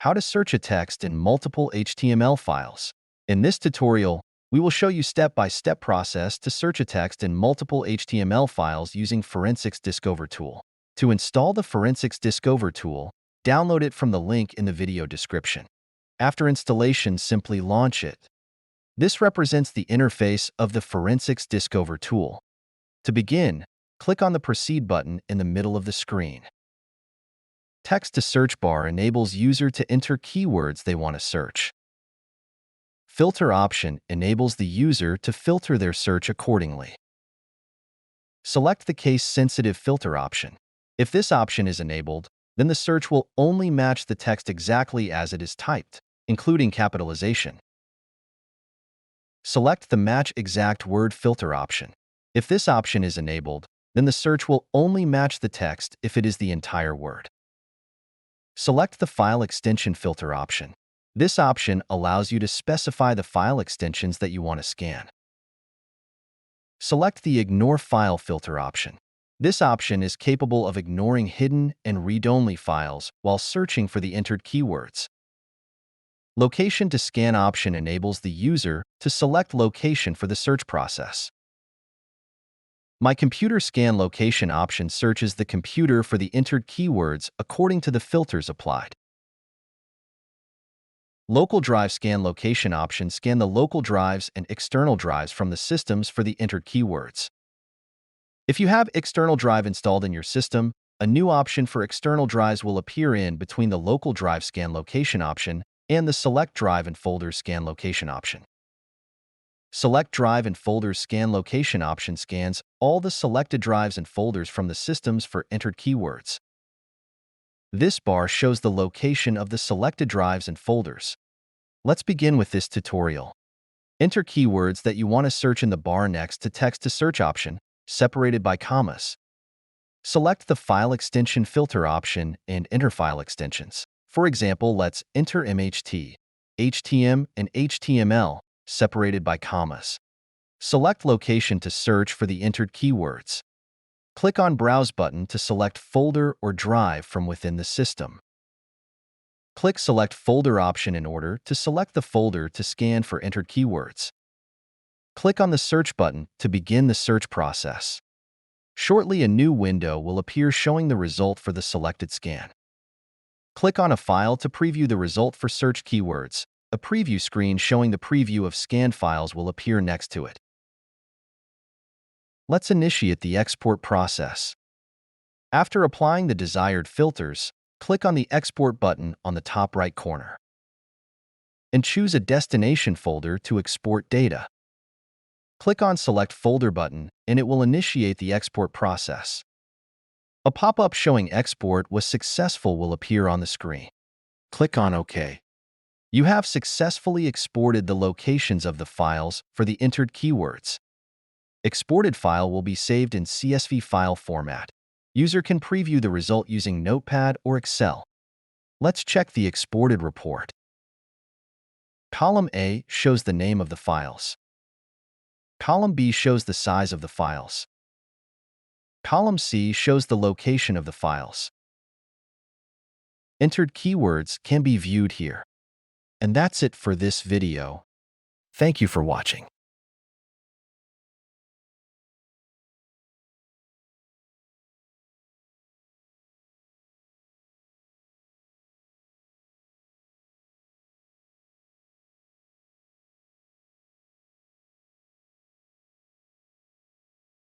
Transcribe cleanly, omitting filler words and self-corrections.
How to search a text in multiple HTML files. In this tutorial, we will show you step-by-step process to search a text in multiple HTML files using Forensics DiskOver tool. To install the Forensics DiskOver tool, download it from the link in the video description. After installation, simply launch it. This represents the interface of the Forensics DiskOver tool. To begin, click on the Proceed button in the middle of the screen. Text-to-search bar enables user to enter keywords they want to search. Filter option enables the user to filter their search accordingly. Select the case-sensitive filter option. If this option is enabled, then the search will only match the text exactly as it is typed, including capitalization. Select the Match Exact Word filter option. If this option is enabled, then the search will only match the text if it is the entire word. Select the File Extension filter option. This option allows you to specify the file extensions that you want to scan. Select the Ignore File filter option. This option is capable of ignoring hidden and read-only files while searching for the entered keywords. Location to Scan option enables the user to select location for the search process. My Computer Scan Location option searches the computer for the entered keywords according to the filters applied. Local Drive Scan Location option scan the local drives and external drives from the systems for the entered keywords. If you have external drive installed in your system, a new option for external drives will appear in between the Local Drive Scan Location option and the Select Drive and Folders Scan Location option. Select Drive and Folders Scan Location option scans all the selected drives and folders from the systems for entered keywords. This bar shows the location of the selected drives and folders. Let's begin with this tutorial. Enter keywords that you want to search in the bar next to Text-to-Search option, separated by commas. Select the File Extension filter option and enter file extensions. For example, let's enter MHT, HTML, and HTML, separated by commas. Select location to search for the entered keywords. Click on Browse button to select folder or drive from within the system. Click Select Folder option in order to select the folder to scan for entered keywords. Click on the Search button to begin the search process. Shortly, a new window will appear showing the result for the selected scan. Click on a file to preview the result for search keywords. A preview screen showing the preview of scanned files will appear next to it. Let's initiate the export process. After applying the desired filters, click on the Export button on the top right corner and choose a destination folder to export data. Click on Select Folder button and it will initiate the export process. A pop-up showing export was successful will appear on the screen. Click on OK. You have successfully exported the locations of the files for the entered keywords. Exported file will be saved in CSV file format. User can preview the result using Notepad or Excel. Let's check the exported report. Column A shows the name of the files. Column B shows the size of the files. Column C shows the location of the files. Entered keywords can be viewed here. And that's it for this video. Thank you for watching.